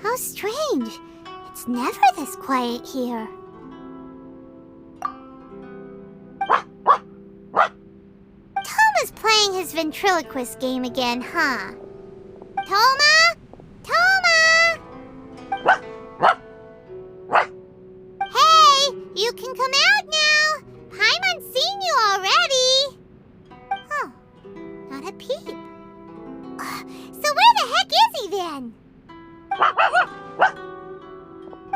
How strange. It's never this quiet here. Toma's playing his ventriloquist game again, huh? Toma? Toma! Hey, you can come out now. Paimon's seen you already. Oh, not a peep. So where the heck is he then?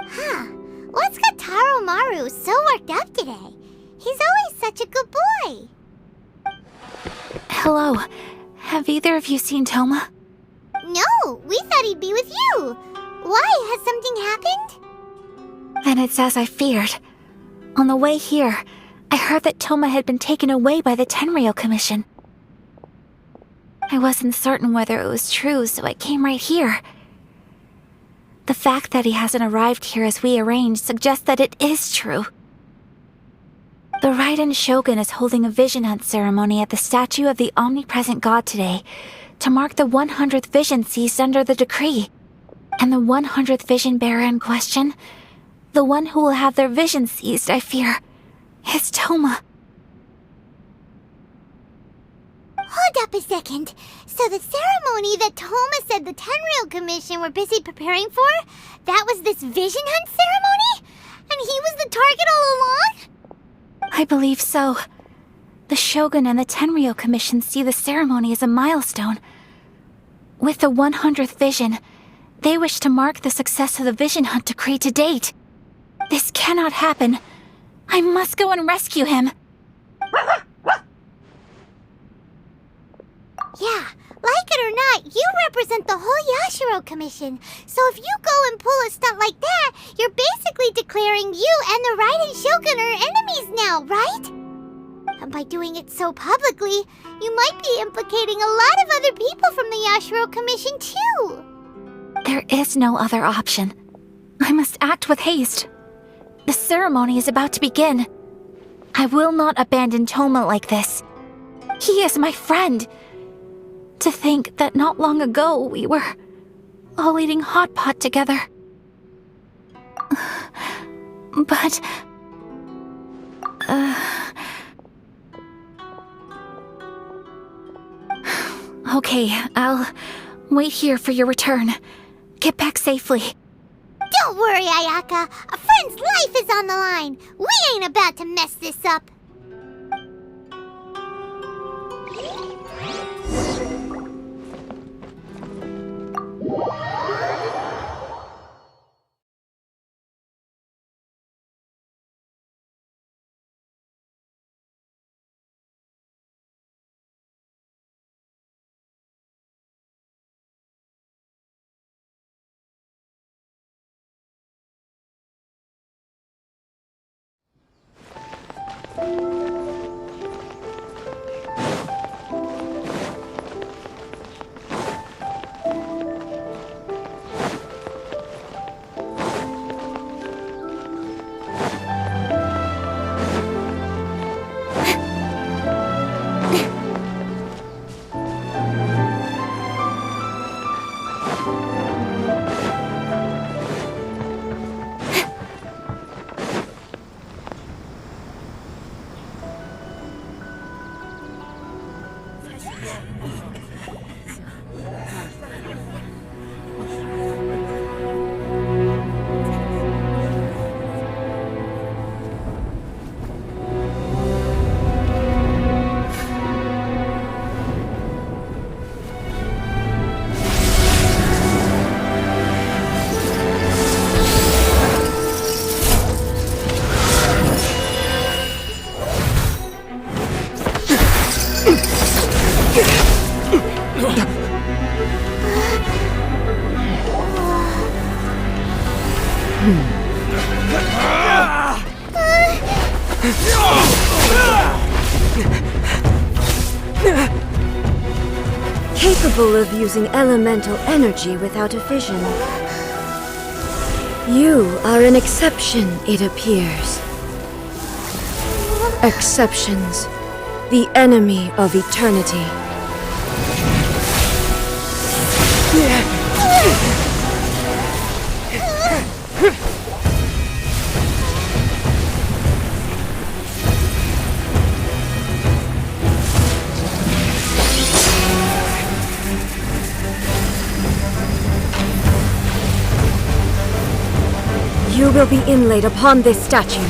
Huh, what's got Taro Maru so worked up today? He's always such a good boy. Hello. Have either of you seen Toma? No, we thought he'd be with you. Why, has something happened? Then it's as I feared. On the way here, I heard that Toma had been taken away by the Tenryou Commission. I wasn't certain whether it was true, so I came right here. The fact that he hasn't arrived here as we arranged suggests that it is true. The Raiden Shogun is holding a vision hunt ceremony at the statue of the omnipresent god today to mark the 100th vision seized under the decree. And the 100th vision bearer in question, the one who will have their vision seized, I fear, is Toma. Hold up a second. So the ceremony that Toma said the Tenryou Commission were busy preparing for, that was this vision hunt ceremony? And he was the target all along? I believe so. The Shogun and the Tenryou Commission see the ceremony as a milestone. With the 100th vision, they wish to mark the success of the vision hunt decree to date. This cannot happen. I must go and rescue him. Yeah, like it or not, you represent the whole Yashiro Commission. So if you go and pull a stunt like that, you're basically declaring you and the Raiden Shogun are enemies now, right? And by doing it so publicly, you might be implicating a lot of other people from the Yashiro Commission too. There is no other option. I must act with haste. The ceremony is about to begin. I will not abandon Toma like this. He is my friend. To think that not long ago we were all eating hot pot together. But... Okay, I'll wait here for your return. Get back safely. Don't worry, Ayaka. A friend's life is on the line. We ain't about to mess this up. capable of using elemental energy without a fission. You are an exception, it appears. Exceptions. The enemy of eternity. You will be inlaid upon this statue.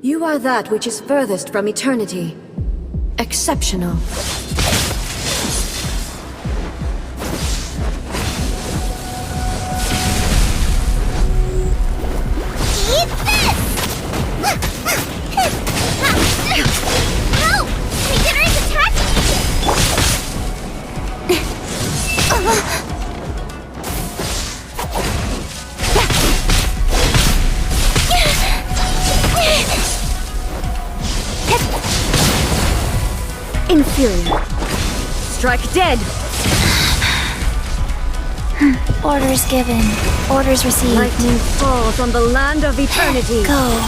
You are that which is furthest from eternity. Exceptional. Eat this! No! Beginner is attacking Inferior. Strike dead! Orders given. Orders received. Lightning falls on the land of eternity. Go.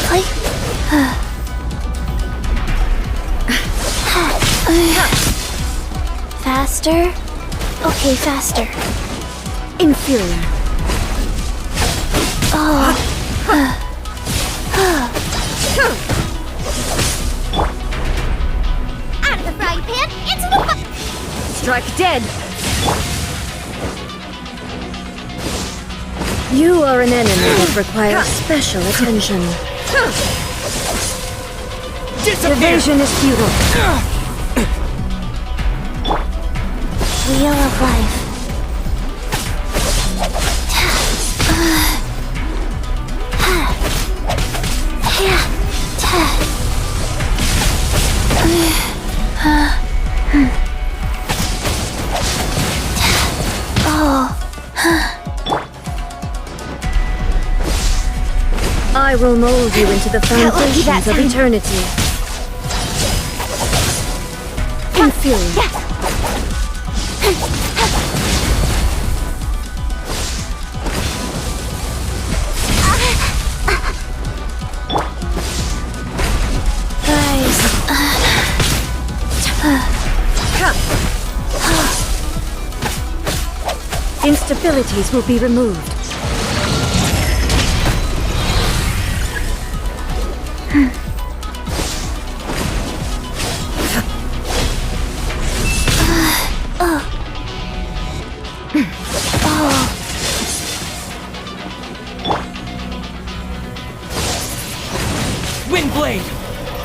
Click. Faster? Okay, faster. Inferior. out of the frying pan into the Strike dead! You are an enemy that requires special attention. Evasion is futile. Wheel of life. I will mold you into the foundations of eternity. Inferior. Instabilities will be removed. Windblade!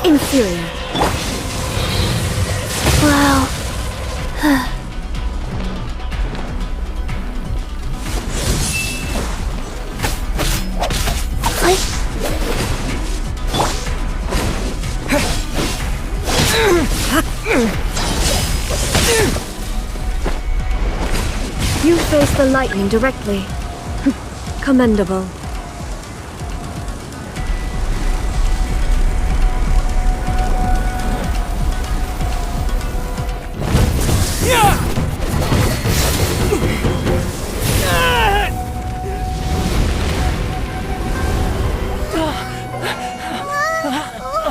Inferior. Wow. You face the lightning directly. Commendable.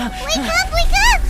Wake up! Wake up!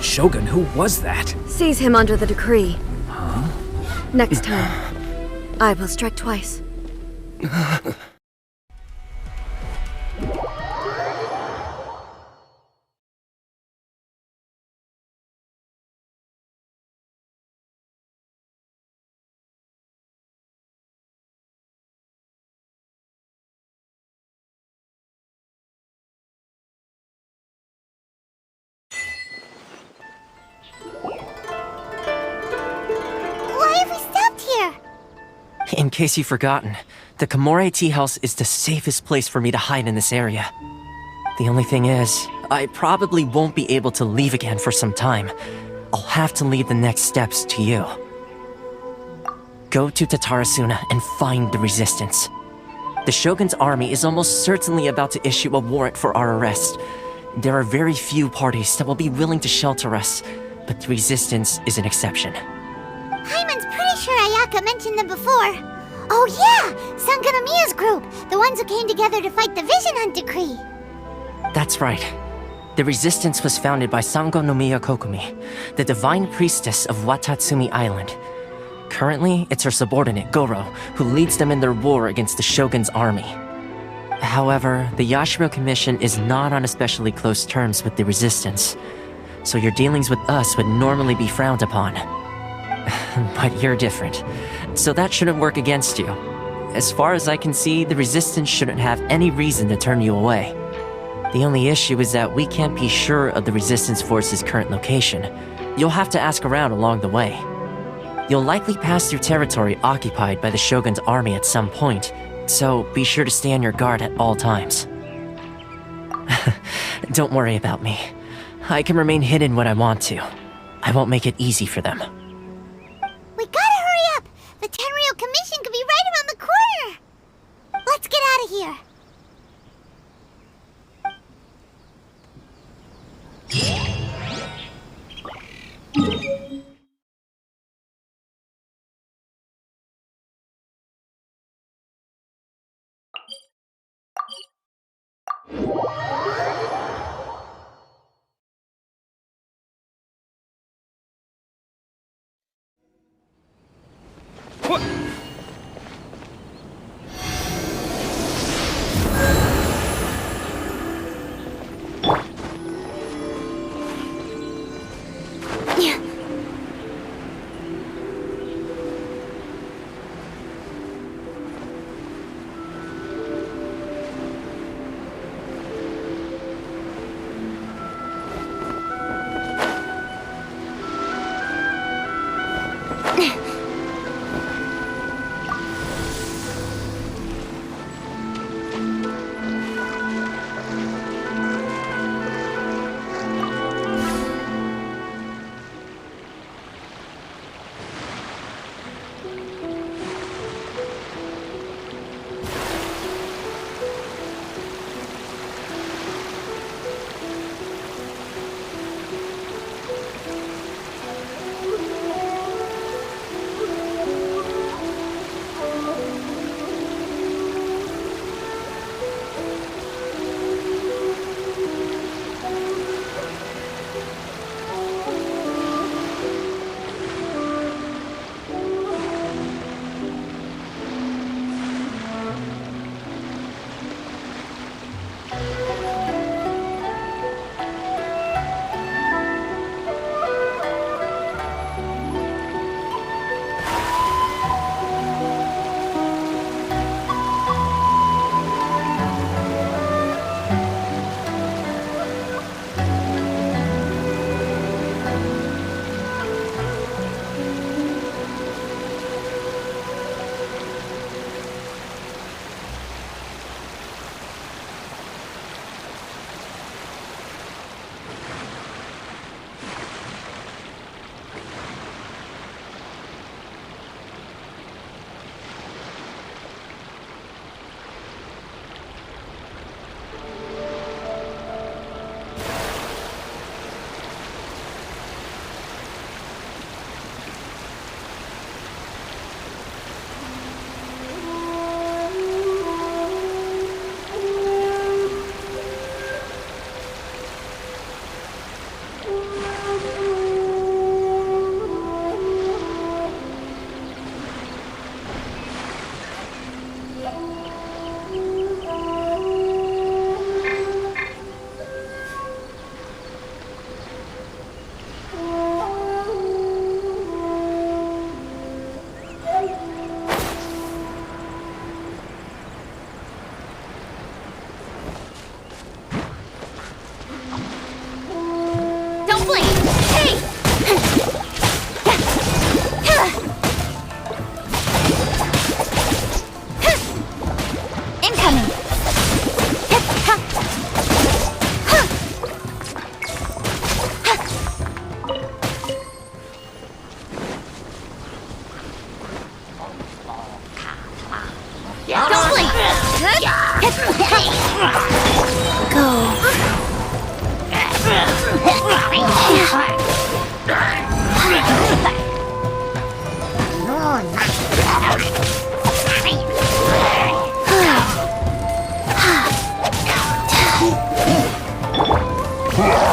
Shogun, who was that? Seize him under the decree. Huh? Next time, I will strike twice. Why have we stopped here? In case you've forgotten, the Komore tea house is the safest place for me to hide in this area. The only thing is, I probably won't be able to leave again for some time. I'll have to leave the next steps to you. Go to Tatarasuna and find the resistance. The Shogun's army is almost certainly about to issue a warrant for our arrest. There are very few parties that will be willing to shelter us, but the resistance is an exception. Paimon's pretty sure Ayaka mentioned them before. Oh yeah! Sangonomiya's group! The ones who came together to fight the Vision Hunt Decree! That's right. The resistance was founded by Sangonomiya Kokomi, the divine priestess of Watatsumi Island. Currently, it's her subordinate, Goro, who leads them in their war against the Shogun's army. However, the Yashiro Commission is not on especially close terms with the resistance, so your dealings with us would normally be frowned upon. But you're different, so that shouldn't work against you. As far as I can see, the resistance shouldn't have any reason to turn you away. The only issue is that we can't be sure of the resistance force's current location. You'll have to ask around along the way. You'll likely pass through territory occupied by the Shogun's army at some point, so be sure to stay on your guard at all times. Don't worry about me. I can remain hidden when I want to. I won't make it easy for them. We gotta hurry up! The Tenryou Commission could be right around the corner! Let's get out of here!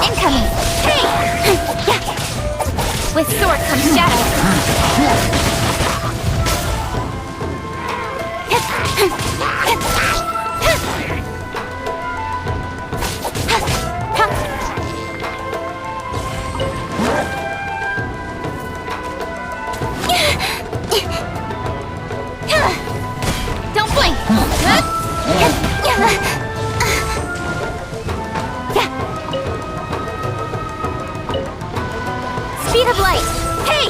Incoming! Hey! With sword comes shadow. Don't blink! Speed of light! Hey!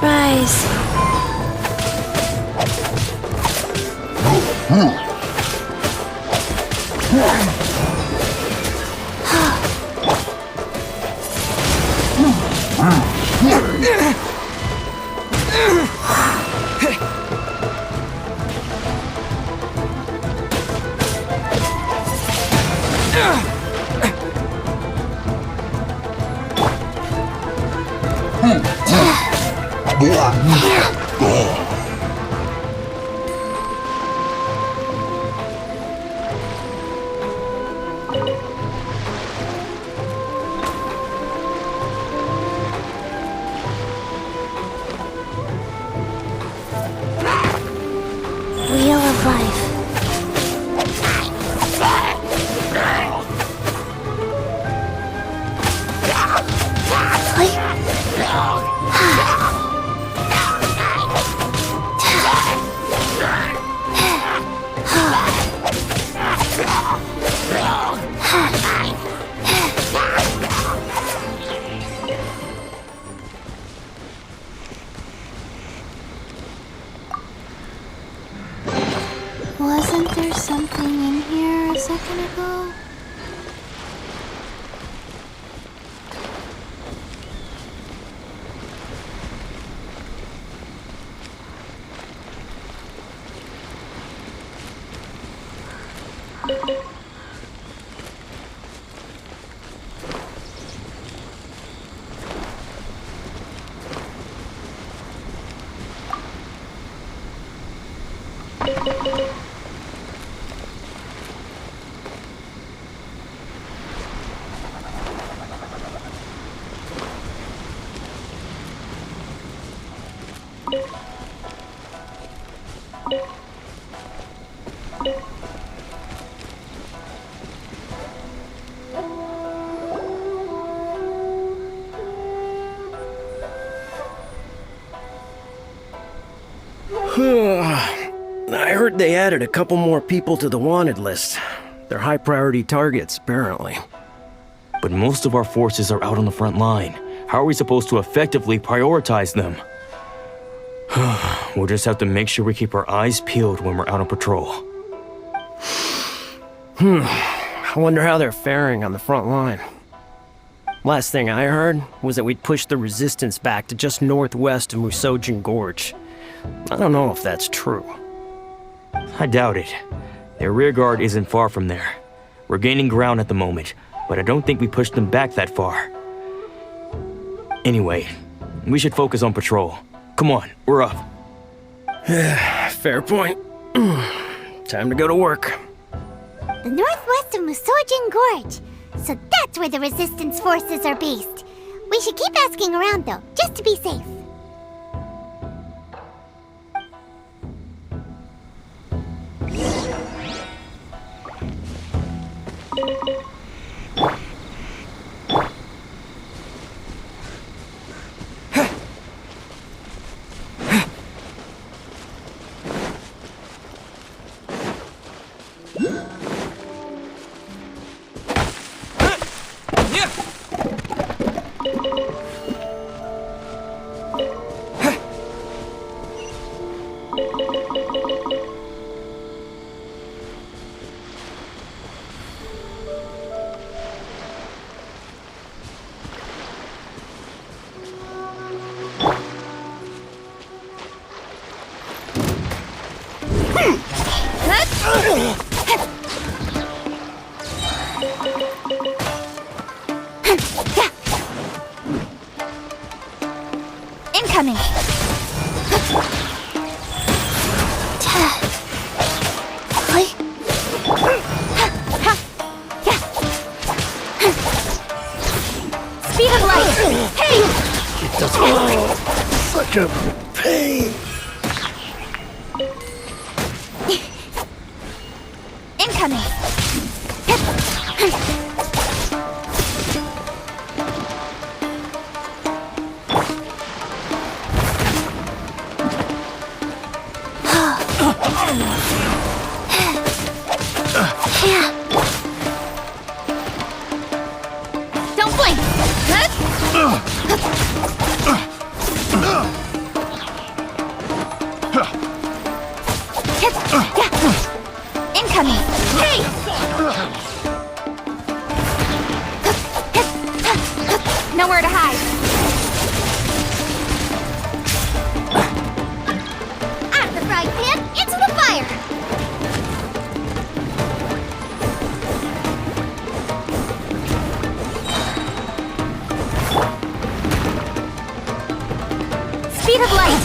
Rise. Wheel of life. Wasn't there something in here a second ago? I heard they added a couple more people to the wanted list. They're high priority targets, apparently. But most of our forces are out on the front line. How are we supposed to effectively prioritize them? We'll just have to make sure we keep our eyes peeled when we're out on patrol. I wonder how they're faring on the front line. Last thing I heard was that we'd pushed the resistance back to just northwest of Musojin Gorge. I don't know if that's true. I doubt it. Their rearguard isn't far from there. We're gaining ground at the moment, but I don't think we pushed them back that far. Anyway, we should focus on patrol. Come on, we're up. Fair point. Time to go to work. The northwest of Musojin Gorge. So that's where the resistance forces are based. We should keep asking around though, just to be safe. Incoming! Speed of light! Hey! It doesn't look such a pain. Incoming! Don't blink! Incoming! Hey! Nowhere to hide. Out of the frying pan, into the fire! Speed of light!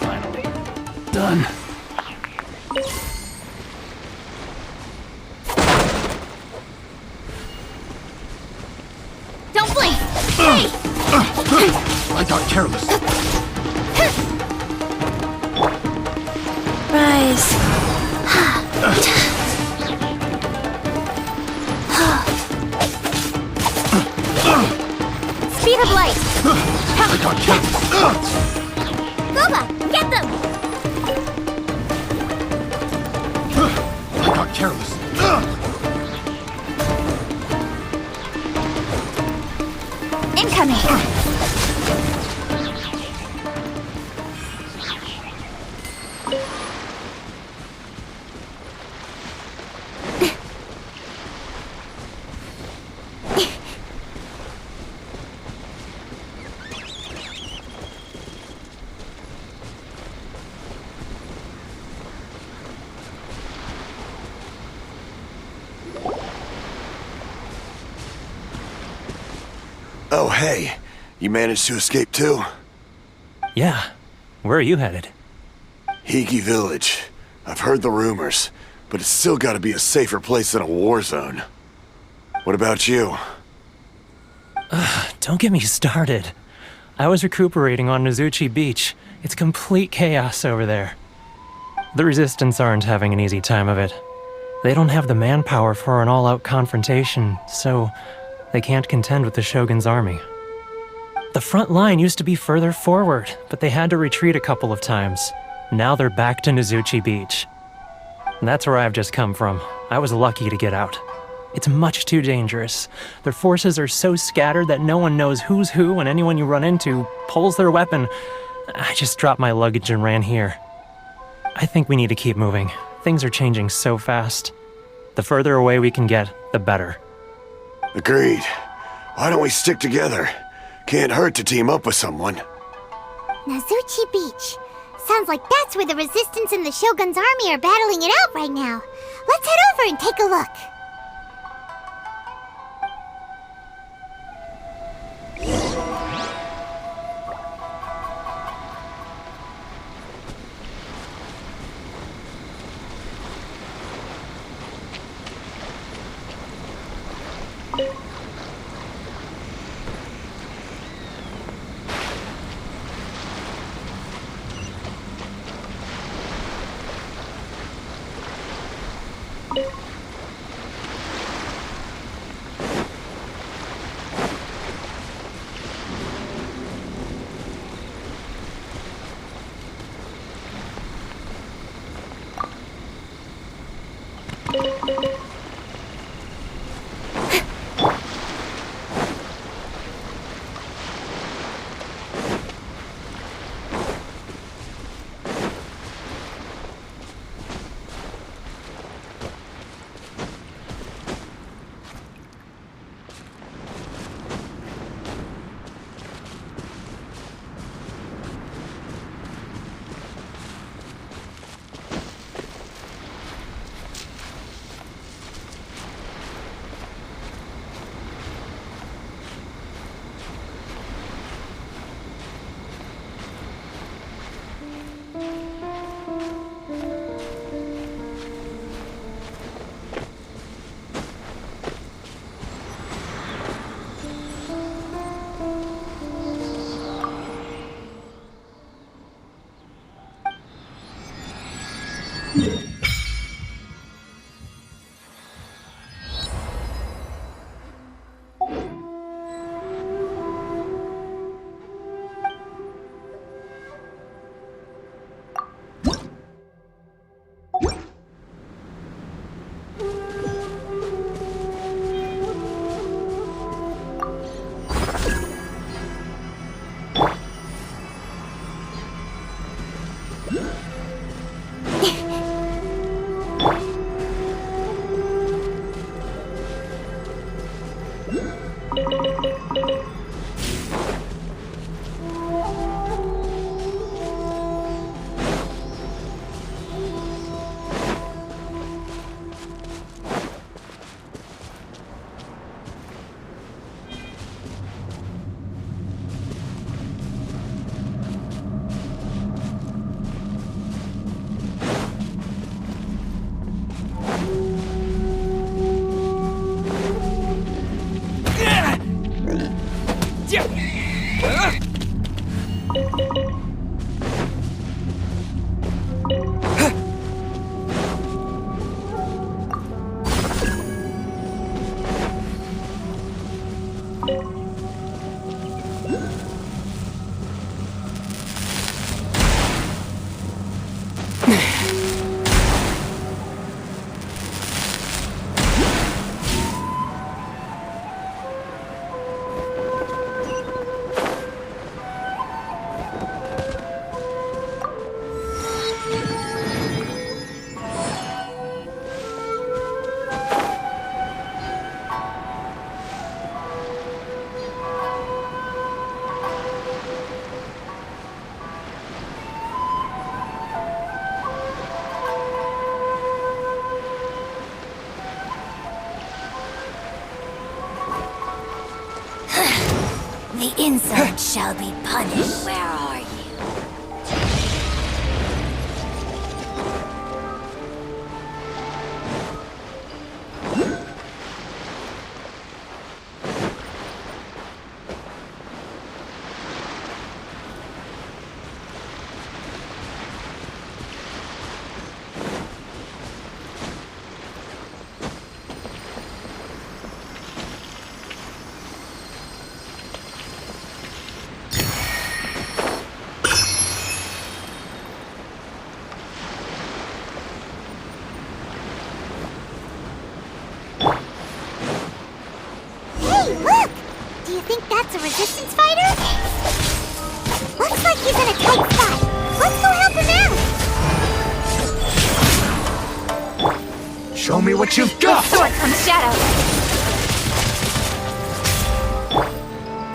Finally. Done. Don't blink! Hey! I got careless. Rise. Speed of light! I got careless. Boba, get them! I got careless. Incoming! Oh, hey. You managed to escape too? Yeah. Where are you headed? Higi Village. I've heard the rumors, but it's still gotta be a safer place than a war zone. What about you? Don't get me started. I was recuperating on Nozuchi Beach. It's complete chaos over there. The Resistance aren't having an easy time of it. They don't have the manpower for an all-out confrontation, so they can't contend with the Shogun's army. The front line used to be further forward, but they had to retreat a couple of times. Now they're back to Nozuchi Beach. And that's where I've just come from. I was lucky to get out. It's much too dangerous. Their forces are so scattered that no one knows who's who, and anyone you run into pulls their weapon. I just dropped my luggage and ran here. I think we need to keep moving. Things are changing so fast. The further away we can get, the better. Agreed. Why don't we stick together? Can't hurt to team up with someone. Nozuchi Beach. Sounds like that's where the Resistance and the Shogun's army are battling it out right now. Let's head over and take a look. The insolent shall be punished. Where are you? Hey, look! Do you think that's a resistance fighter? Looks like he's in a tight spot. Let's go help him out! Show me what you've got! Sword from shadow.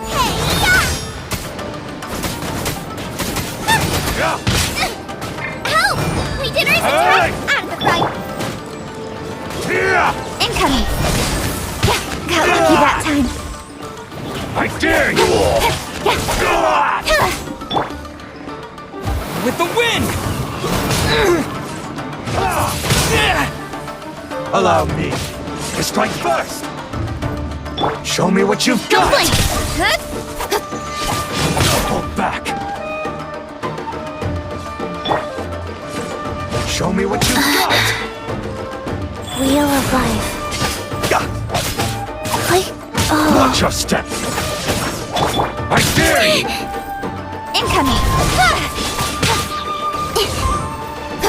Hey, Yeah. help! We did resistance out of the fight! Yeah. Incoming. Got lucky that time. I dare you! With the wind! Allow me to strike first! Show me what you've Don't got! blink. Hold back! Show me what you've got! Wheel of life. Watch your step! I dare you! Incoming.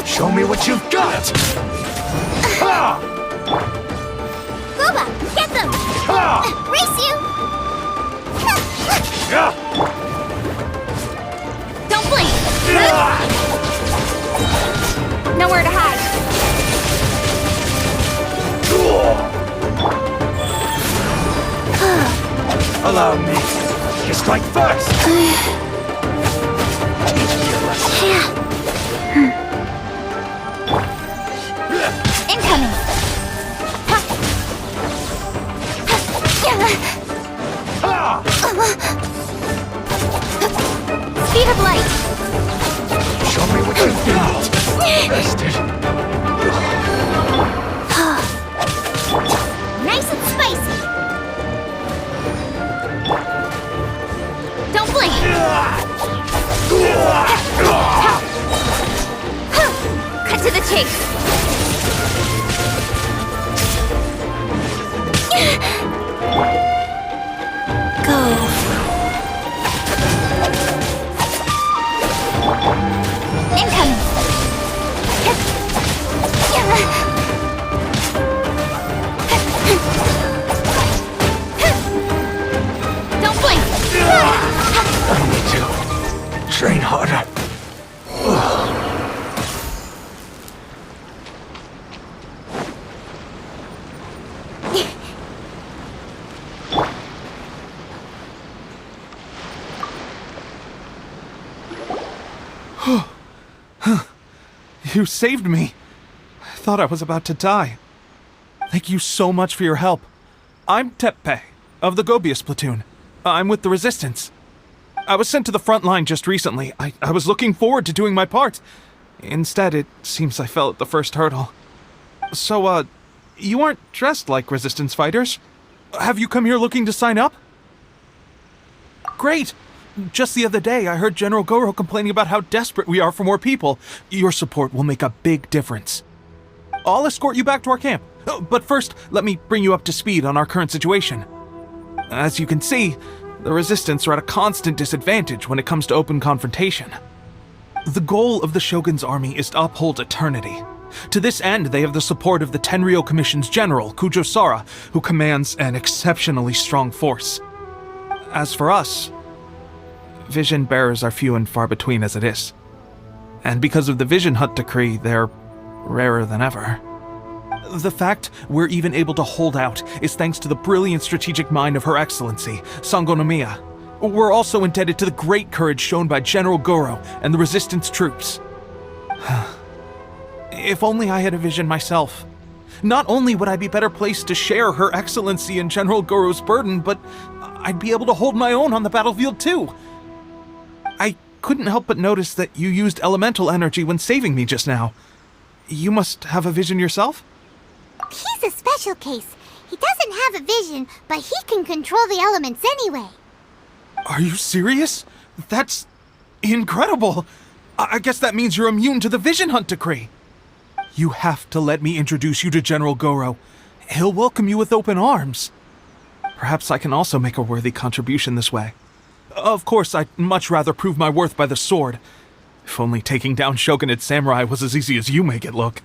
Show me what you've got! Ha! Booba, get them! Ha! Race you! Yeah! Don't blink. Yeah! Nowhere to hide. Allow me to strike first! Teach me a lesson. Incoming. Ha! Speed of light. Show me what you've got! Rested. Nice and spicy! Don't blink. Cut to the chase. Go. Incoming. Don't blink. I need to train harder. You saved me. I thought I was about to die. Thank you so much for your help. I'm Teppei, of the Gobius platoon. I'm with the Resistance. I was sent to the front line just recently. I was looking forward to doing my part. Instead, it seems I fell at the first hurdle. So, you aren't dressed like Resistance fighters? Have you come here looking to sign up? Great! Just the other day, I heard General Goro complaining about how desperate we are for more people. Your support will make a big difference. I'll escort you back to our camp. But first, let me bring you up to speed on our current situation. As you can see, the Resistance are at a constant disadvantage when it comes to open confrontation. The goal of the Shogun's army is to uphold eternity. To this end, they have the support of the Tenryou Commission's general, Kujo Sara, who commands an exceptionally strong force. As for us, vision bearers are few and far between as it is. And because of the Vision Hut decree, they're rarer than ever. The fact we're even able to hold out is thanks to the brilliant strategic mind of Her Excellency, Sango Nomiya. We're also indebted to the great courage shown by General Goro and the Resistance troops. If only I had a vision myself. Not only would I be better placed to share Her Excellency and General Goro's burden, but I'd be able to hold my own on the battlefield too. I couldn't help but notice that you used elemental energy when saving me just now. You must have a vision yourself? He's a special case. He doesn't have a vision, but he can control the elements anyway. Are you serious? That's incredible. I guess that means you're immune to the Vision Hunt decree. You have to let me introduce you to General Goro. He'll welcome you with open arms. Perhaps I can also make a worthy contribution this way. Of course, I'd much rather prove my worth by the sword. If only taking down Shogunate samurai was as easy as you make it look.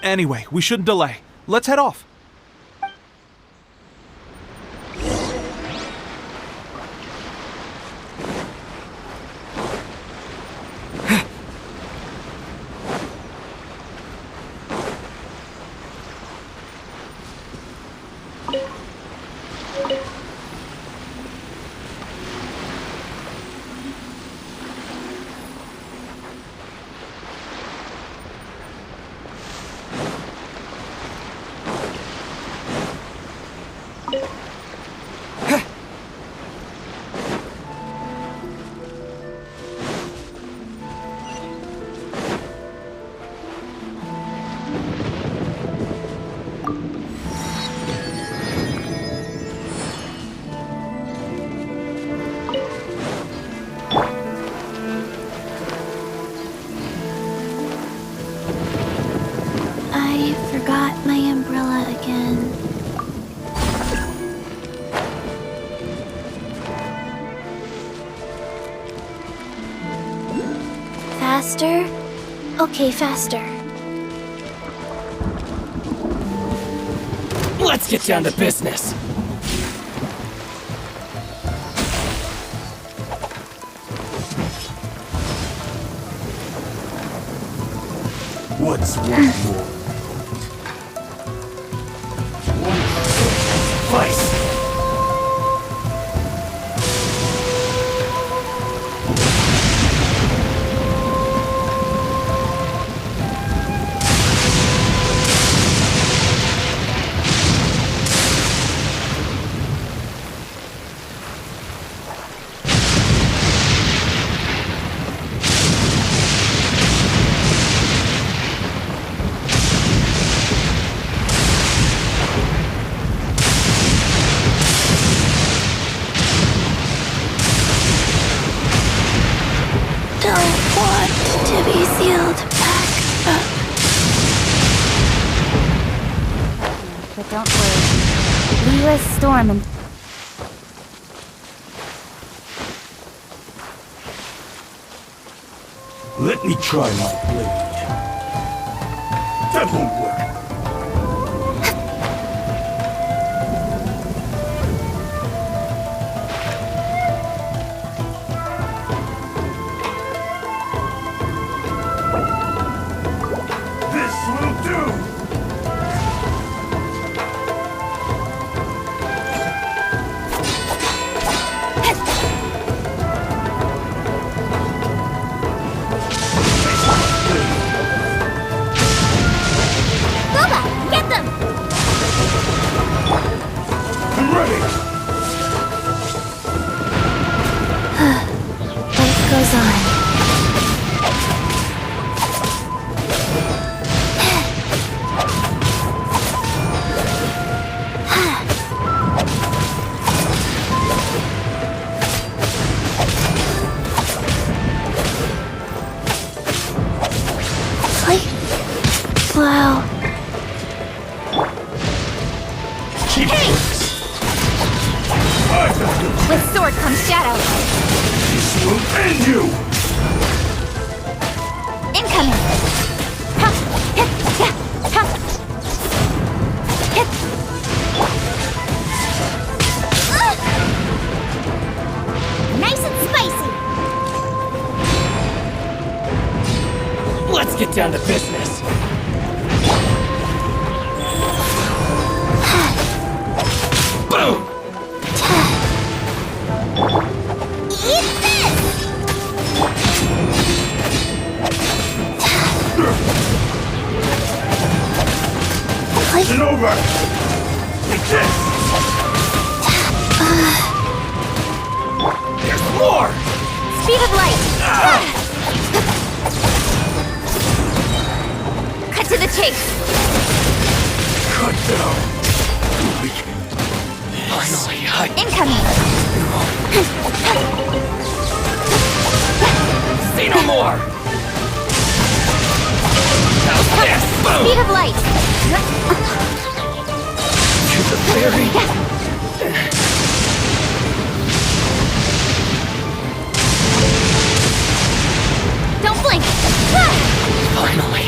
Anyway, we shouldn't delay. Let's head off. I forgot my umbrella again. Faster? Okay, faster. Let's get down to business. What's one more? Vice! Don't want to be sealed back up. But don't worry. Leela's storm and Let me try my blade. That won't work. This will do! Boba, get them! I'm ready! life goes on. Wow. With sword comes shadow. This will end you! Incoming! Ha! Hit! Yeah! Ha! Hit! Nice and spicy! Let's get down to business. Boom! Eat this! It's over! Take this! more! Speed of light! Cut to the chase! Good now. Finally, Incoming! see no more! How's this? Boom! Speed of light! To the fairy! Don't blink! Finally,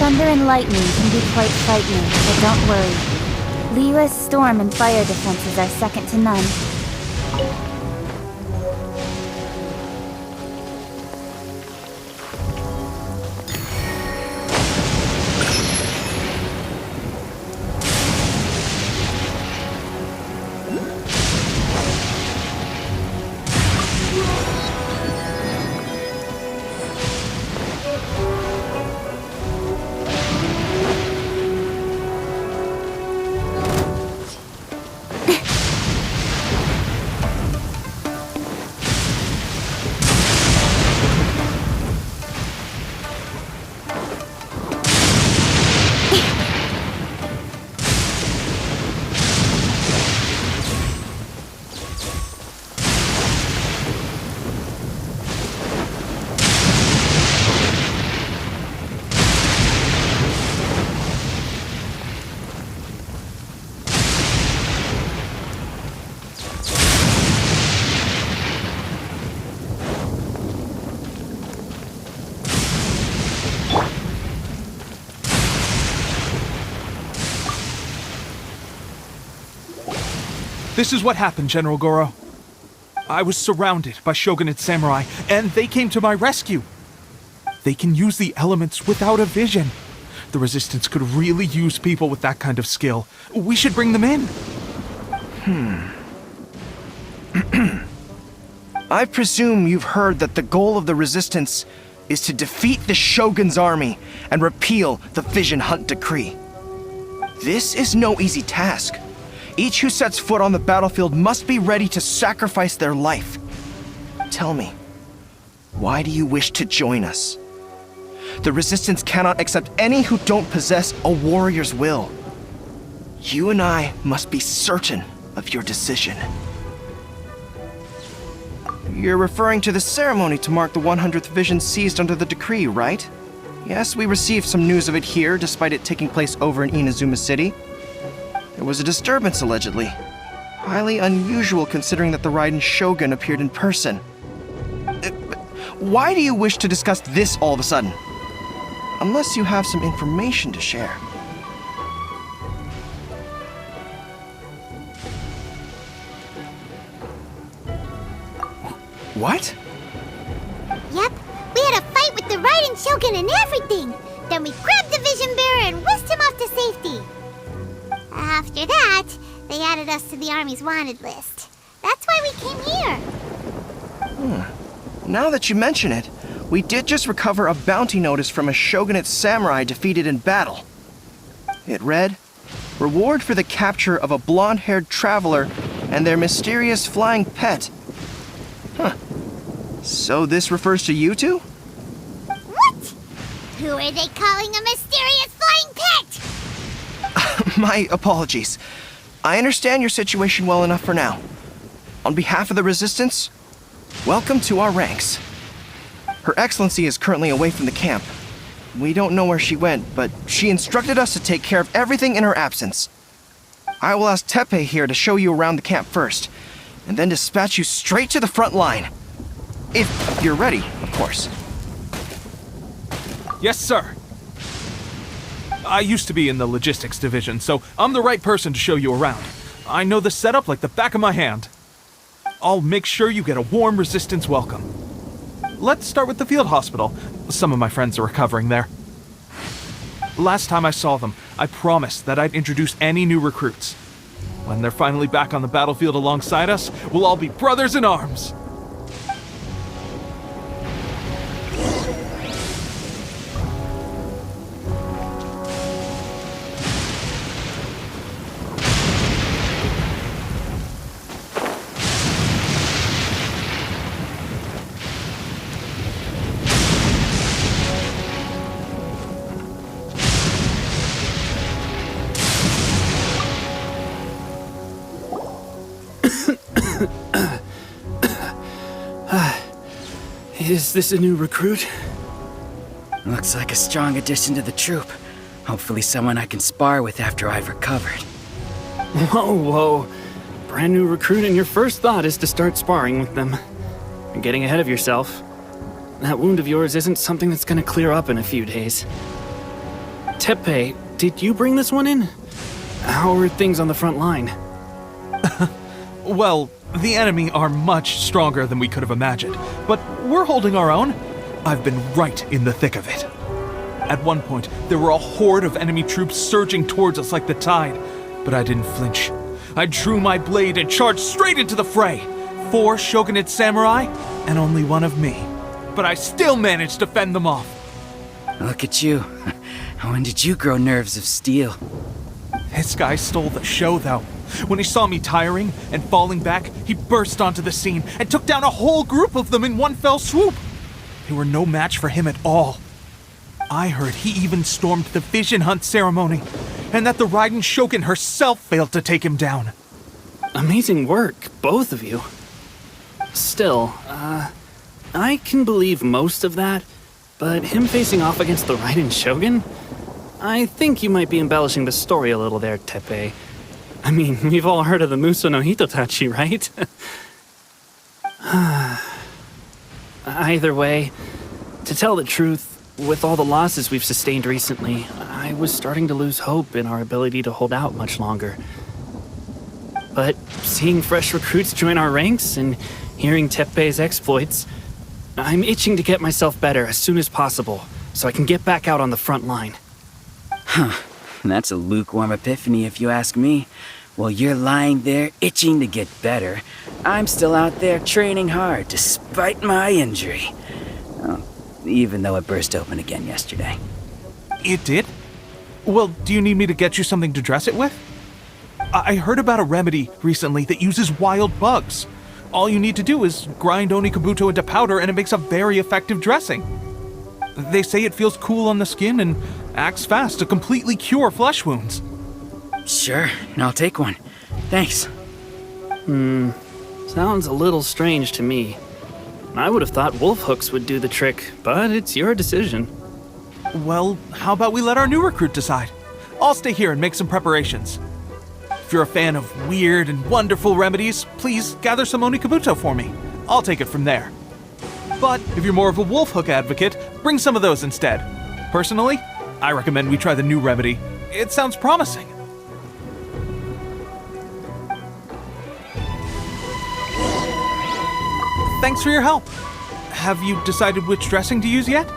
Thunder and lightning can be quite frightening, but don't worry. Liyue's storm and fire defenses are second to none. This is what happened, General Goro. I was surrounded by Shogunate samurai, and they came to my rescue. They can use the elements without a vision. The Resistance could really use people with that kind of skill. We should bring them in. I presume you've heard that the goal of the Resistance is to defeat the Shogun's army and repeal the Vision Hunt Decree. This is no easy task. Each who sets foot on the battlefield must be ready to sacrifice their life. Tell me, why do you wish to join us? The Resistance cannot accept any who don't possess a warrior's will. You and I must be certain of your decision. You're referring to the ceremony to mark the 100th vision seized under the decree, right? Yes, we received some news of it here, despite it taking place over in Inazuma City. There was a disturbance, allegedly. Highly unusual considering that the Raiden Shogun appeared in person. Why do you wish to discuss this all of a sudden? Unless you have some information to share. What? Yep, we had a fight with the Raiden Shogun and everything. Then we grabbed the Vision Bearer and whisked him off to safety. After that, they added us to the Army's wanted list. That's why we came here. Now that you mention it, we did just recover a bounty notice from a Shogunate samurai defeated in battle. It read, "Reward for the capture of a blonde-haired traveler and their mysterious flying pet." So this refers to you two? What? Who are they calling a mysterious flying pet? My apologies. I understand your situation well enough for now. On behalf of the Resistance, welcome to our ranks. Her Excellency is currently away from the camp. We don't know where she went, but she instructed us to take care of everything in her absence. I will ask Teppei here to show you around the camp first, and then dispatch you straight to the front line. If you're ready, of course. Yes, sir. I used to be in the logistics division, so I'm the right person to show you around. I know the setup like the back of my hand. I'll make sure you get a warm Resistance welcome. Let's start with the field hospital. Some of my friends are recovering there. Last time I saw them, I promised that I'd introduce any new recruits. When they're finally back on the battlefield alongside us, we'll all be brothers in arms. Is this a new recruit? Looks like a strong addition to the troop. Hopefully someone I can spar with after I've recovered. Whoa. Brand new recruit and your first thought is to start sparring with them. You're getting ahead of yourself. That wound of yours isn't something that's gonna clear up in a few days. Teppei, did you bring this one in? How are things on the front line? Well, the enemy are much stronger than we could have imagined, but we're holding our own. I've been right in the thick of it. At one point, there were a horde of enemy troops surging towards us like the tide, but I didn't flinch. I drew my blade and charged straight into the fray. 4 shogunate samurai, and only one of me. But I still managed to fend them off. Look at you. When did you grow nerves of steel? This guy stole the show, though. When he saw me tiring and falling back, he burst onto the scene and took down a whole group of them in one fell swoop. They were no match for him at all. I heard he even stormed the vision hunt ceremony, and that the Raiden Shogun herself failed to take him down. Amazing work, both of you. Still, I can believe most of that, but him facing off against the Raiden Shogun? I think you might be embellishing the story a little there, Teppei. I mean, we've all heard of the Muso no Hitotachi, right? Either way, to tell the truth, with all the losses we've sustained recently, I was starting to lose hope in our ability to hold out much longer. But seeing fresh recruits join our ranks and hearing Teppei's exploits, I'm itching to get myself better as soon as possible so I can get back out on the front line. Huh. That's a lukewarm epiphany if you ask me. While you're lying there itching to get better, I'm still out there training hard despite my injury. Even though it burst open again yesterday. It did? Well, do you need me to get you something to dress it with? I heard about a remedy recently that uses wild bugs. All you need to do is grind Onikabuto into powder and it makes a very effective dressing. They say it feels cool on the skin and acts fast to completely cure flesh wounds. Sure, I'll take one. Thanks. Sounds a little strange to me. I would have thought wolf hooks would do the trick, but it's your decision. Well, how about we let our new recruit decide? I'll stay here and make some preparations. If you're a fan of weird and wonderful remedies, please gather some Onikabuto for me. I'll take it from there. But if you're more of a wolf hook advocate, bring some of those instead. Personally, I recommend we try the new remedy. It sounds promising. Thanks for your help. Have you decided which dressing to use yet?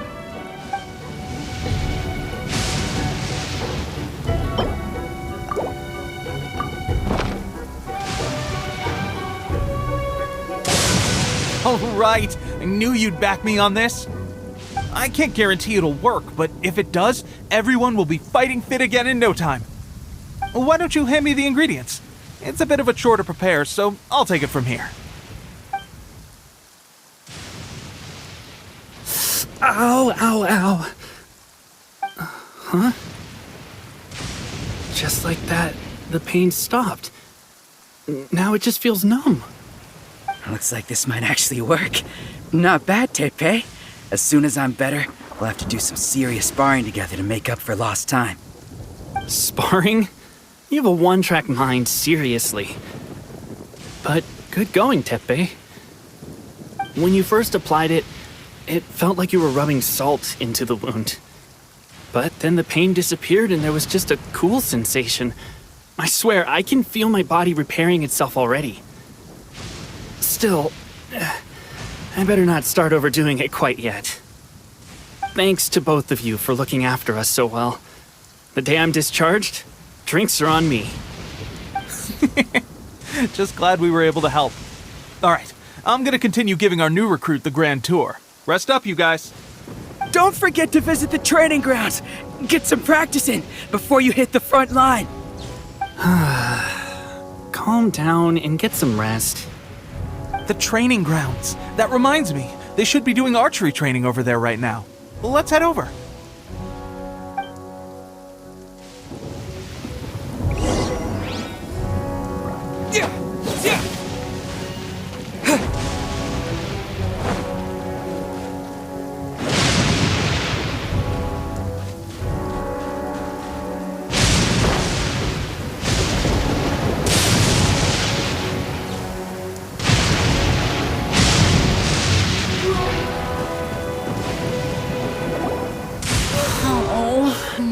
All right, I knew you'd back me on this. I can't guarantee it'll work, but if it does, everyone will be fighting fit again in no time. Why don't you hand me the ingredients? It's a bit of a chore to prepare, so I'll take it from here. Ow, ow, ow. Huh? Just like that, the pain stopped. Now it just feels numb. Looks like this might actually work. Not bad, Teppei. As soon as I'm better, we'll have to do some serious sparring together to make up for lost time. Sparring? You have a one-track mind, seriously. But good going, Teppei. When you first applied it, it felt like you were rubbing salt into the wound. But then the pain disappeared and there was just a cool sensation. I swear, I can feel my body repairing itself already. Still, I better not start overdoing it quite yet. Thanks to both of you for looking after us so well. The day I'm discharged, drinks are on me. Just glad we were able to help. All right, I'm gonna continue giving our new recruit the grand tour. Rest up, you guys. Don't forget to visit the training grounds. Get some practice in before you hit the front line. Calm down and get some rest. The training grounds. That reminds me, they should be doing archery training over there right now. Let's head over.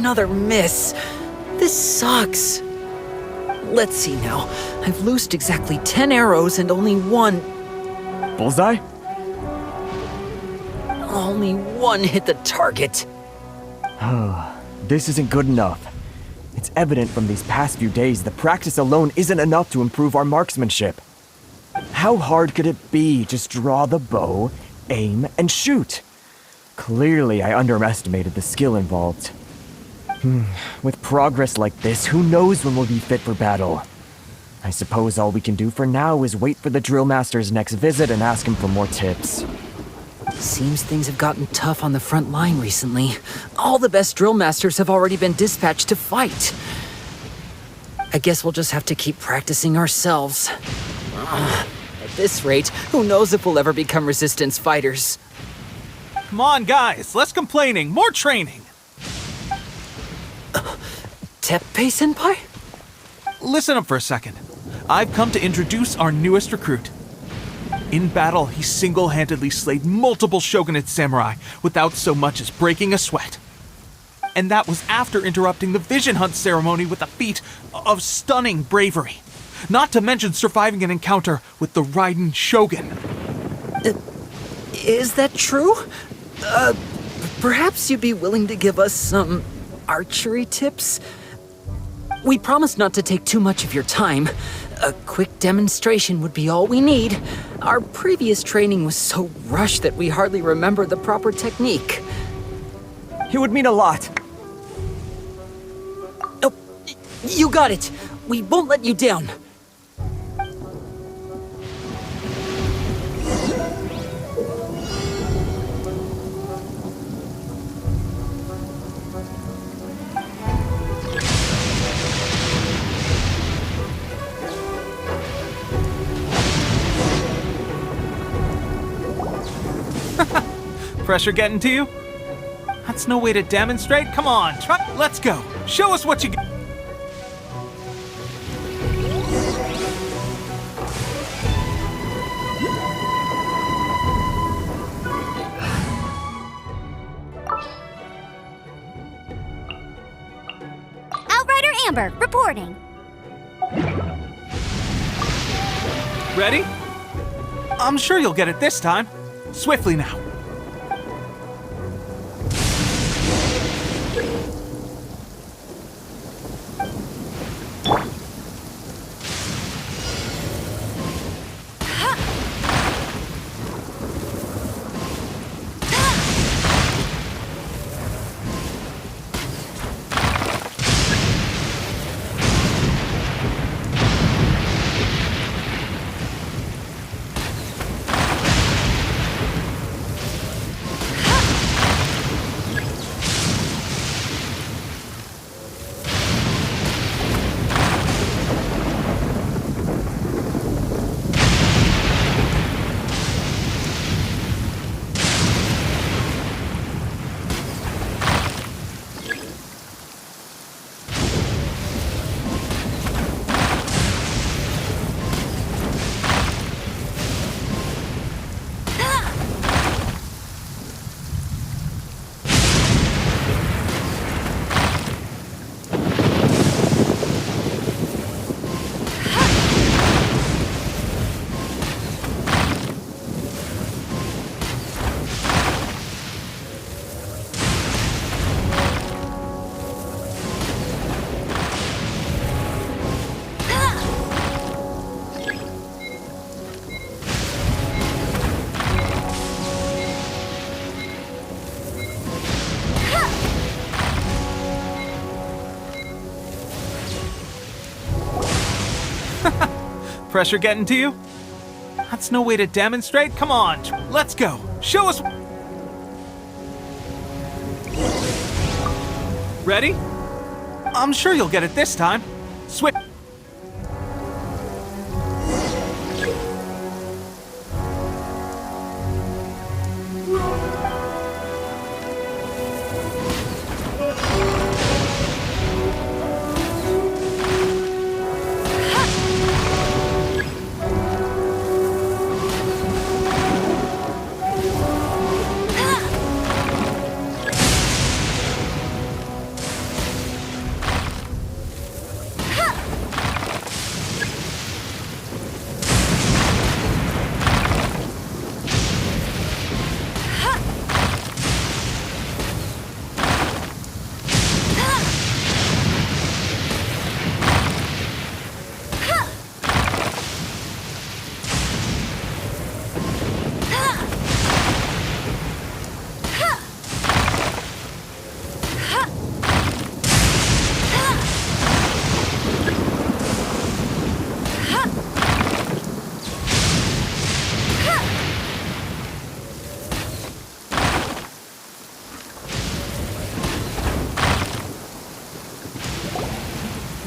Another miss. This sucks. Let's see now. I've loosed exactly 10 arrows and only one... Bullseye? Only one hit the target. This isn't good enough. It's evident from these past few days the practice alone isn't enough to improve our marksmanship. How hard could it be? Just draw the bow, aim, and shoot. Clearly, I underestimated the skill involved. With progress like this, who knows when we'll be fit for battle? I suppose all we can do for now is wait for the drill master's next visit and ask him for more tips. Seems things have gotten tough on the front line recently. All the best drill masters have already been dispatched to fight. I guess we'll just have to keep practicing ourselves. At this rate, who knows if we'll ever become resistance fighters. Come on, guys, less complaining, more training. Teppei-senpai? Listen up for a second. I've come to introduce our newest recruit. In battle, he single-handedly slayed multiple shogunate samurai without so much as breaking a sweat. And that was after interrupting the vision hunt ceremony with a feat of stunning bravery. Not to mention surviving an encounter with the Raiden Shogun. Is that true? Perhaps you'd be willing to give us some archery tips? We promise not to take too much of your time. A quick demonstration would be all we need. Our previous training was so rushed that we hardly remember the proper technique. It would mean a lot. Oh, you got it. We won't let you down. Pressure getting to you? That's no way to demonstrate. Come on, try. Let's go. Show us what you got. Outrider Amber, reporting. Ready? I'm sure you'll get it this time. Swiftly now. Pressure getting to you? That's no way to demonstrate. Come on, let's go. Show us. Ready? I'm sure you'll get it this time. Switch.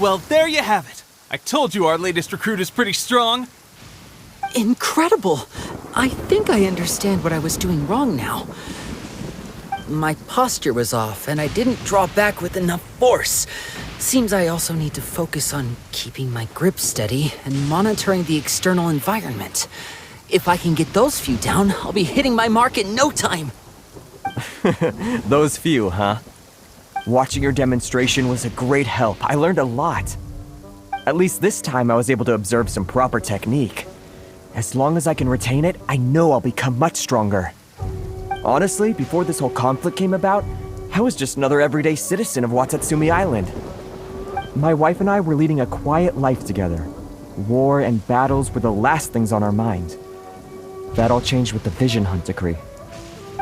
Well, there you have it. I told you our latest recruit is pretty strong. Incredible! I think I understand what I was doing wrong now. My posture was off, and I didn't draw back with enough force. Seems I also need to focus on keeping my grip steady and monitoring the external environment. If I can get those few down, I'll be hitting my mark in no time. Those few, huh? Watching your demonstration was a great help. I learned a lot. At least this time I was able to observe some proper technique. As long as I can retain it, I know I'll become much stronger. Honestly, before this whole conflict came about, I was just another everyday citizen of Watatsumi Island. My wife and I were leading a quiet life together. War and battles were the last things on our mind. That all changed with the Vision Hunt decree.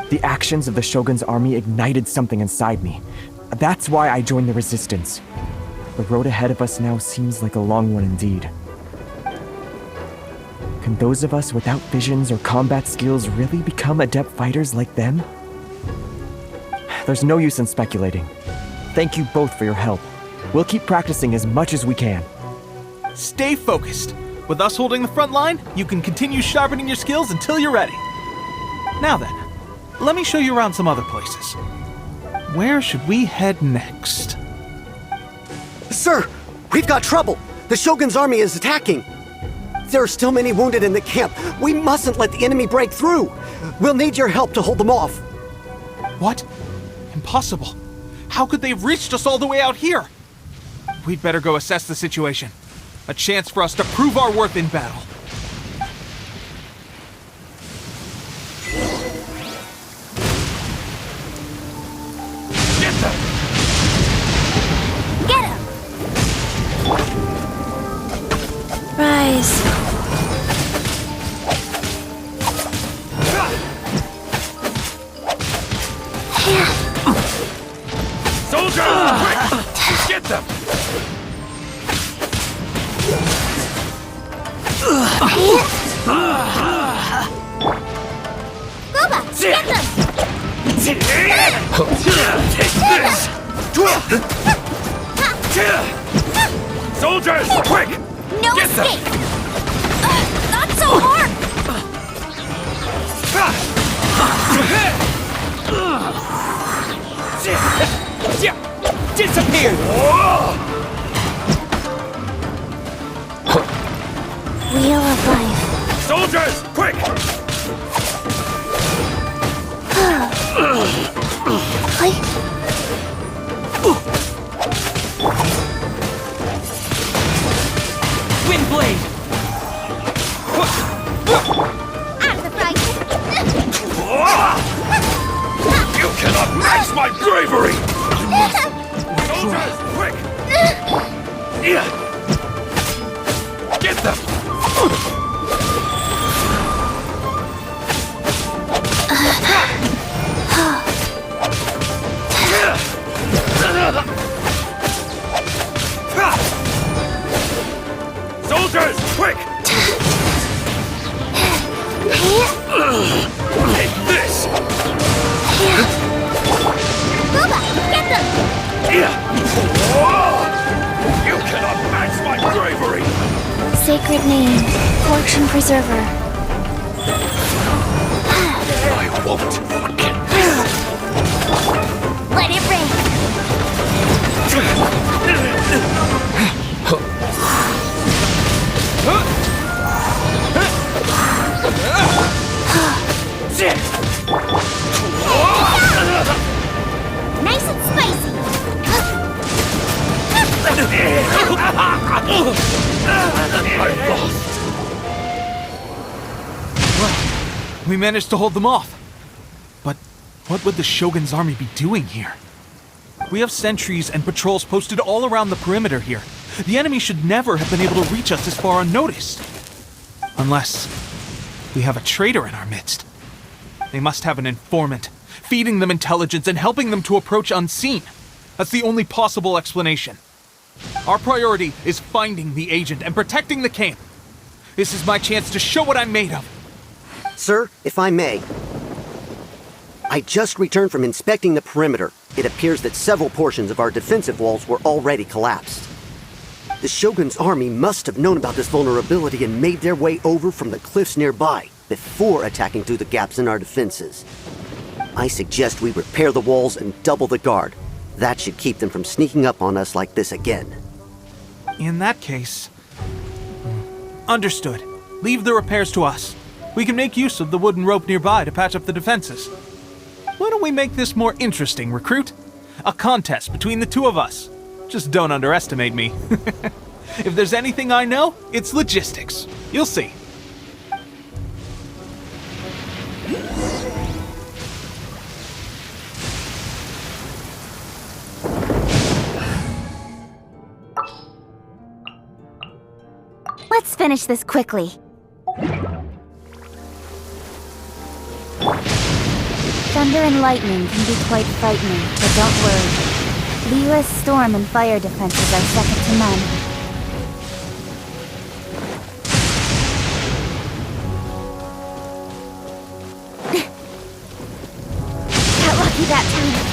The actions of the Shogun's army ignited something inside me. That's why I joined the resistance. The road ahead of us now seems like a long one indeed. Can those of us without visions or combat skills really become adept fighters like them? There's no use in speculating. Thank you both for your help. We'll keep practicing as much as we can. Stay focused. With us holding the front line, you can continue sharpening your skills until you're ready. Now then, let me show you around some other places. Where should we head next? Sir, we've got trouble. The Shogun's army is attacking. There are still many wounded in the camp. We mustn't let the enemy break through. We'll need your help to hold them off. What? Impossible. How could they have reached us all the way out here? We'd better go assess the situation. A chance for us to prove our worth in battle. Get them! Get him! Rise. Soldiers, quick! Get them! Boba, get them! Take this! Soldiers, quick! No Get them! escape! Not so hard! Disappear! Wheel of life. Soldiers, quick! Windblade! Out of the frying You cannot match my bravery! Soldiers, quick! Get them! Soldiers, quick! Take this! Boba, get them! You cannot match my bravery! Sacred name, Fortune Preserver. I won't forget this! Let it rain! Nice and spicy! I lost! Well, we managed to hold them off. But what would the Shogun's army be doing here? We have sentries and patrols posted all around the perimeter here. The enemy should never have been able to reach us this far unnoticed. Unless we have a traitor in our midst. They must have an informant, feeding them intelligence and helping them to approach unseen. That's the only possible explanation. Our priority is finding the agent and protecting the camp. This is my chance to show what I'm made of. Sir, if I may. I just returned from inspecting the perimeter. It appears that several portions of our defensive walls were already collapsed. The Shogun's army must have known about this vulnerability and made their way over from the cliffs nearby before attacking through the gaps in our defenses. I suggest we repair the walls and double the guard. That should keep them from sneaking up on us like this again. In that case... Understood. Leave the repairs to us. We can make use of the wooden rope nearby to patch up the defenses. Why don't we make this more interesting, recruit? A contest between the two of us. Just don't underestimate me. If there's anything I know, it's logistics. You'll see. Let's finish this quickly. Thunder and lightning can be quite frightening, but don't worry. The U.S. storm and fire defenses are second to none. Got lucky that time.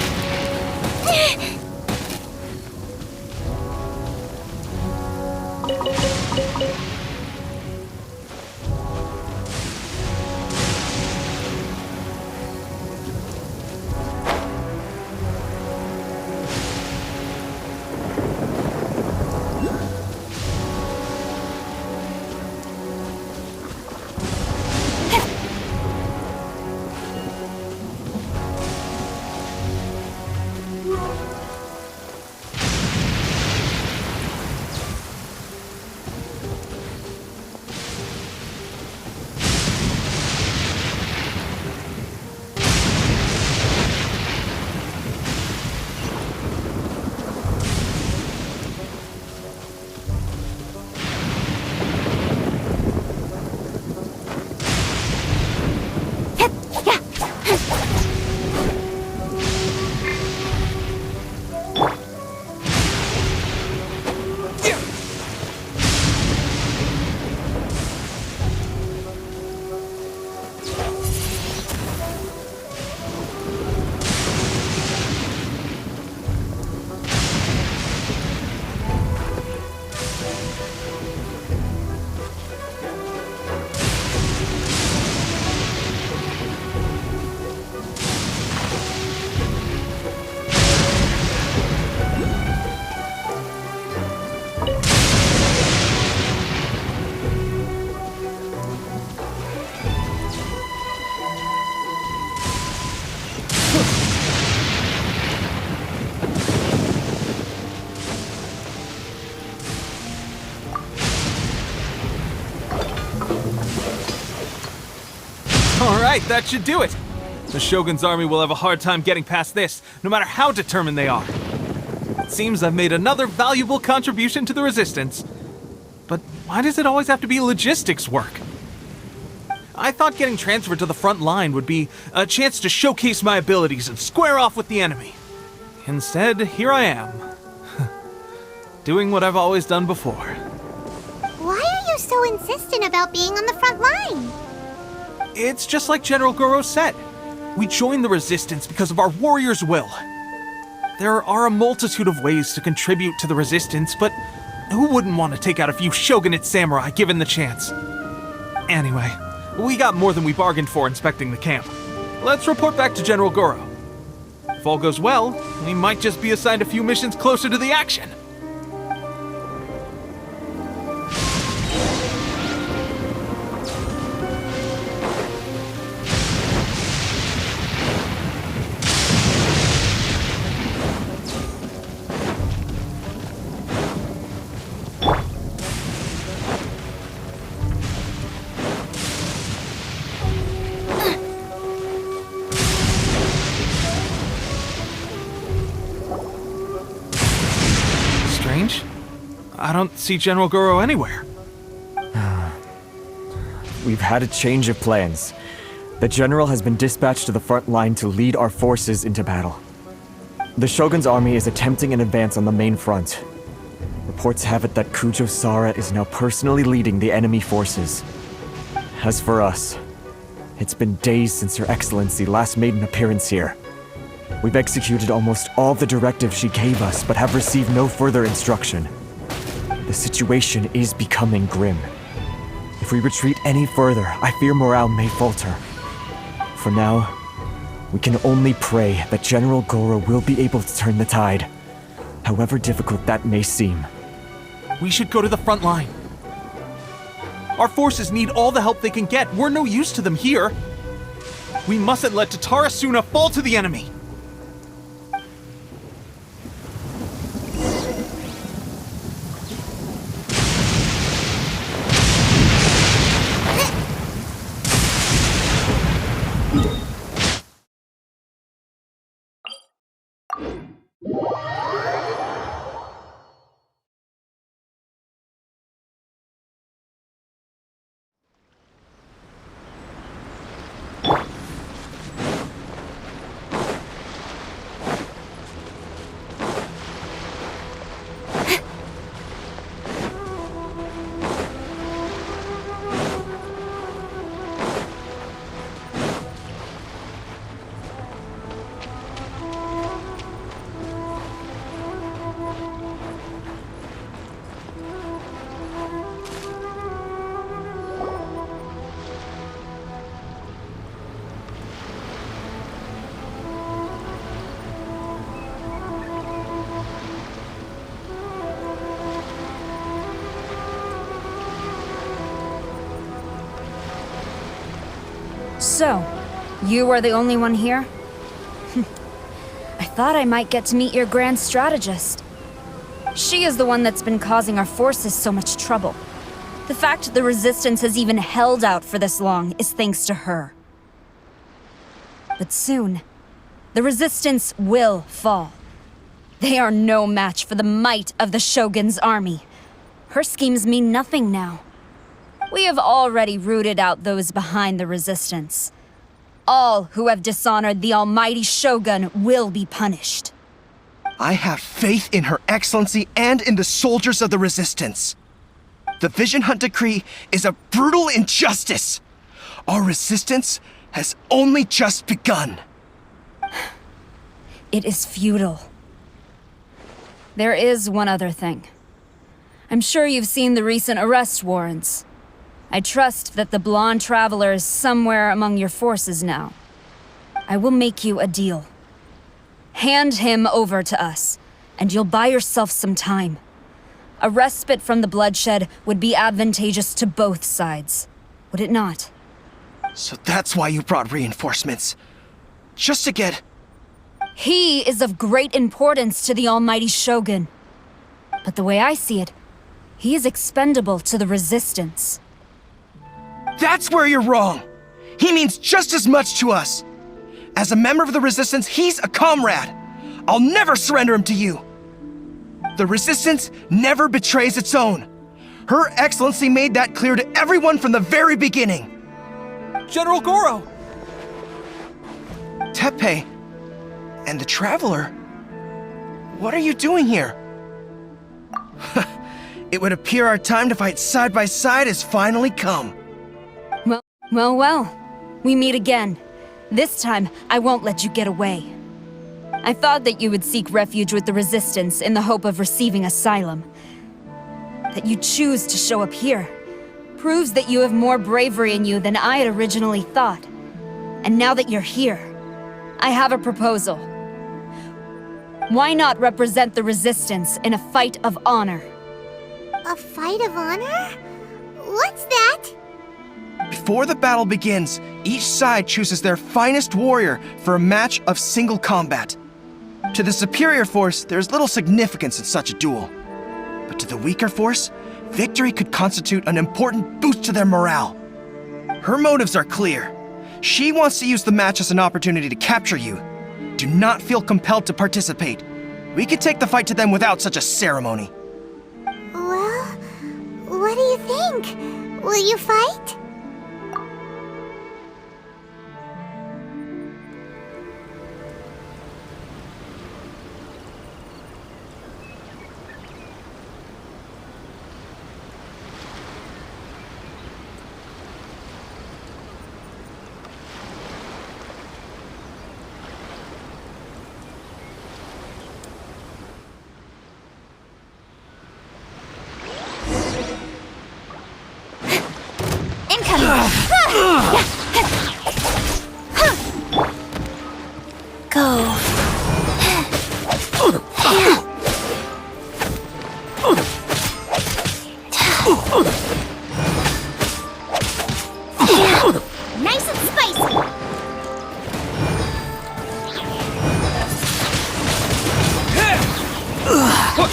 Alright, that should do it. The Shogun's army will have a hard time getting past this, no matter how determined they are. It seems I've made another valuable contribution to the Resistance. But why does it always have to be logistics work? I thought getting transferred to the front line would be a chance to showcase my abilities and square off with the enemy. Instead, here I am. Doing what I've always done before. Why are you so insistent about being on the front line? It's just like General Goro said. We joined the Resistance because of our warrior's will. There are a multitude of ways to contribute to the Resistance, but who wouldn't want to take out a few Shogunate samurai given the chance? Anyway, we got more than we bargained for inspecting the camp. Let's report back to General Goro. If all goes well, we might just be assigned a few missions closer to the action. I don't see General Goro anywhere. We've had a change of plans. The General has been dispatched to the front line to lead our forces into battle. The Shogun's army is attempting an advance on the main front. Reports have it that Kujo Sara is now personally leading the enemy forces. As for us, it's been days since Her Excellency last made an appearance here. We've executed almost all the directives she gave us, but have received no further instruction. The situation is becoming grim. If we retreat any further, I fear morale may falter. For now, we can only pray that General Goro will be able to turn the tide, however difficult that may seem. We should go to the front line. Our forces need all the help they can get. We're no use to them here. We mustn't let Tatarasuna fall to the enemy. So, you are the only one here? I thought I might get to meet your grand strategist. She is the one that's been causing our forces so much trouble. The fact the Resistance has even held out for this long is thanks to her. But soon, the Resistance will fall. They are no match for the might of the Shogun's army. Her schemes mean nothing now. We have already rooted out those behind the Resistance. All who have dishonored the almighty Shogun will be punished. I have faith in Her Excellency and in the soldiers of the Resistance. The Vision Hunt Decree is a brutal injustice. Our resistance has only just begun. It is futile. There is one other thing. I'm sure you've seen the recent arrest warrants. I trust that the blonde traveler is somewhere among your forces now. I will make you a deal. Hand him over to us, and you'll buy yourself some time. A respite from the bloodshed would be advantageous to both sides, would it not? So that's why you brought reinforcements. Just to get... He is of great importance to the almighty Shogun. But the way I see it, he is expendable to the Resistance. That's where you're wrong! He means just as much to us! As a member of the Resistance, he's a comrade! I'll never surrender him to you! The Resistance never betrays its own! Her Excellency made that clear to everyone from the very beginning! General Goro! Teppei and the Traveler? What are you doing here? It would appear our time to fight side by side has finally come. Well. We meet again. This time, I won't let you get away. I thought that you would seek refuge with the Resistance in the hope of receiving asylum. That you choose to show up here proves that you have more bravery in you than I had originally thought. And now that you're here, I have a proposal. Why not represent the Resistance in a fight of honor? A fight of honor? What's that? Before the battle begins, each side chooses their finest warrior for a match of single combat. To the superior force, there's little significance in such a duel. But to the weaker force, victory could constitute an important boost to their morale. Her motives are clear. She wants to use the match as an opportunity to capture you. Do not feel compelled to participate. We could take the fight to them without such a ceremony. Well, what do you think? Will you fight? You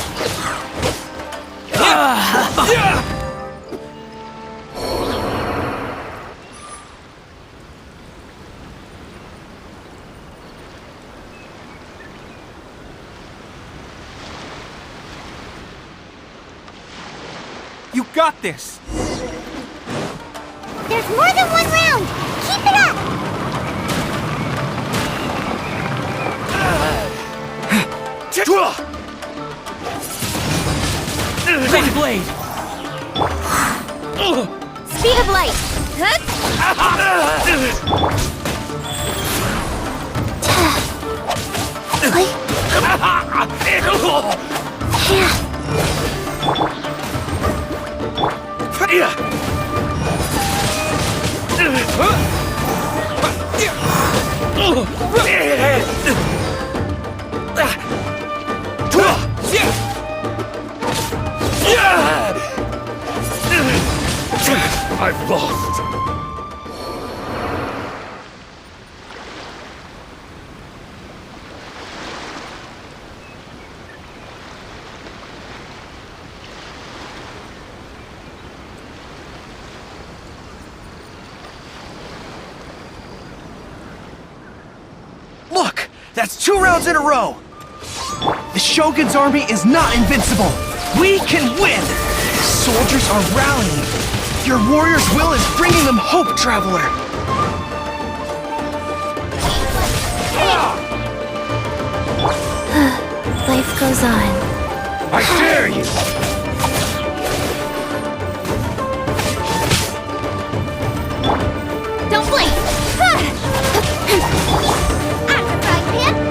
got this! There's more than one round! Keep it up! Red blade! Speed of light! I've lost. Look! That's 2 rounds in a row! The Shogun's army is not invincible! We can win! Soldiers are rallying! Your warrior's will is bringing them hope, Traveler! Life goes on. I dare you! Don't blink!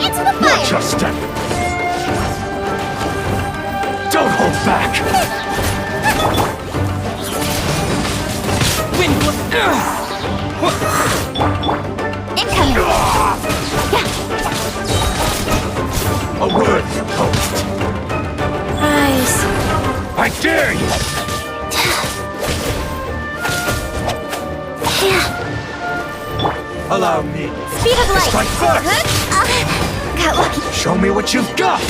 Into the fire! Watch your step! Don't hold back! Incoming! A worthy host! Rise. I dare you! Allow me. Speed of light! Strike first! Got lucky. Show me what you've got!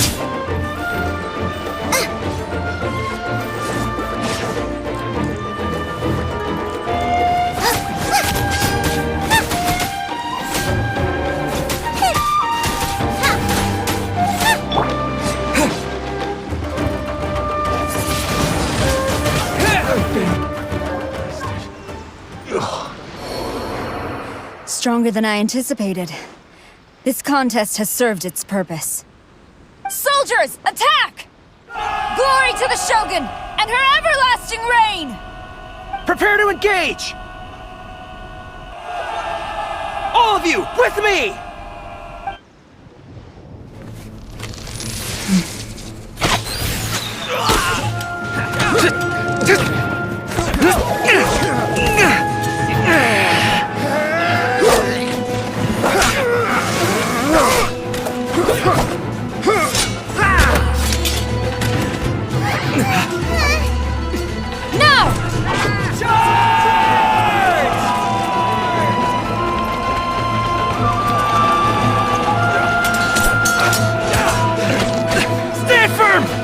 Stronger than I anticipated. This contest has served its purpose. Soldiers, attack! Glory to the Shogun and her everlasting reign! Prepare to engage! All of you, with me!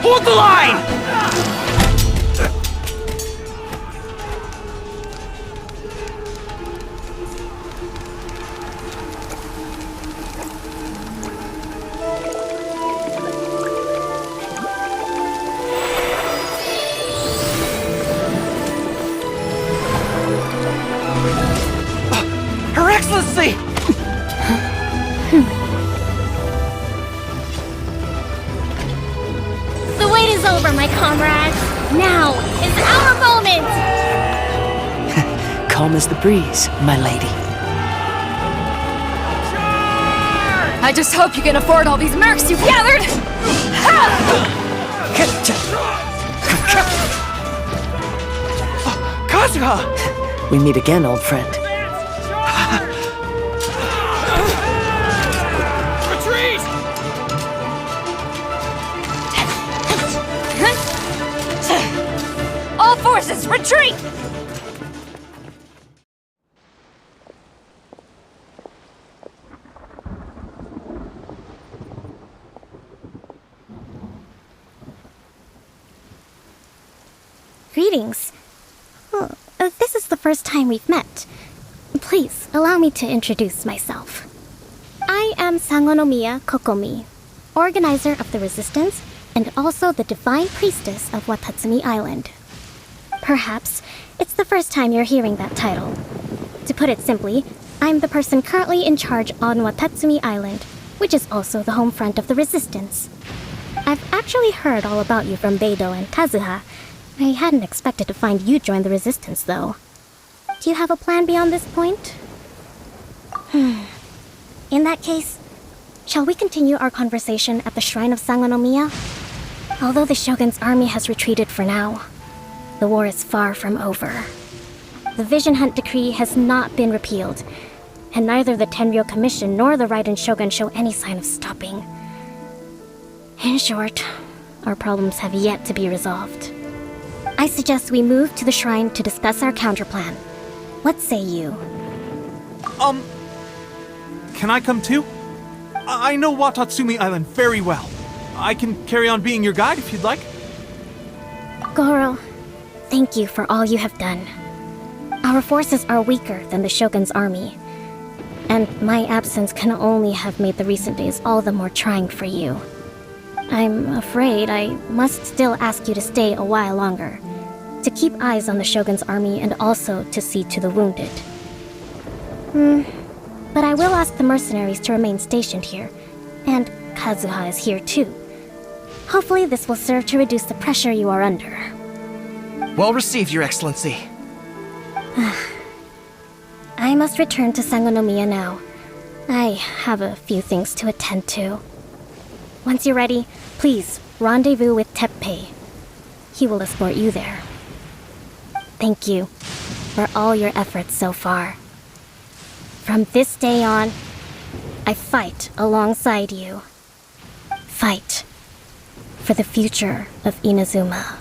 Hold the line! Her Excellency! The wait is over, my comrades. Now is our moment! Calm as the breeze, my lady. I just hope you can afford all these mercs you've gathered! Kazuha! We meet again, old friend. Retreat! All forces, retreat! Greetings. Well, this is the first time we've met. Please, allow me to introduce myself. I am Sangonomiya Kokomi, organizer of the Resistance and also the Divine Priestess of Watatsumi Island. Perhaps it's the first time you're hearing that title. To put it simply, I'm the person currently in charge on Watatsumi Island, which is also the home front of the Resistance. I've actually heard all about you from Beidou and Kazuha. I hadn't expected to find you join the Resistance, though. Do you have a plan beyond this point? In that case, shall we continue our conversation at the Shrine of Sangonomiya? Although the Shogun's army has retreated for now, the war is far from over. The Vision Hunt Decree has not been repealed, and neither the Tenryou Commission nor the Raiden Shogun show any sign of stopping. In short, our problems have yet to be resolved. I suggest we move to the shrine to discuss our counterplan. What say you? Can I come too? I know Watatsumi Island very well. I can carry on being your guide if you'd like. Goro, thank you for all you have done. Our forces are weaker than the Shogun's army, and my absence can only have made the recent days all the more trying for you. I'm afraid I must still ask you to stay a while longer, to keep eyes on the Shogun's army and also to see to the wounded. But I will ask the mercenaries to remain stationed here, and Kazuha is here too. Hopefully this will serve to reduce the pressure you are under. Well received, Your Excellency. I must return to Sangonomiya now. I have a few things to attend to. Once you're ready, please rendezvous with Teppei. He will escort you there. Thank you for all your efforts so far. From this day on, I fight alongside you. Fight for the future of Inazuma.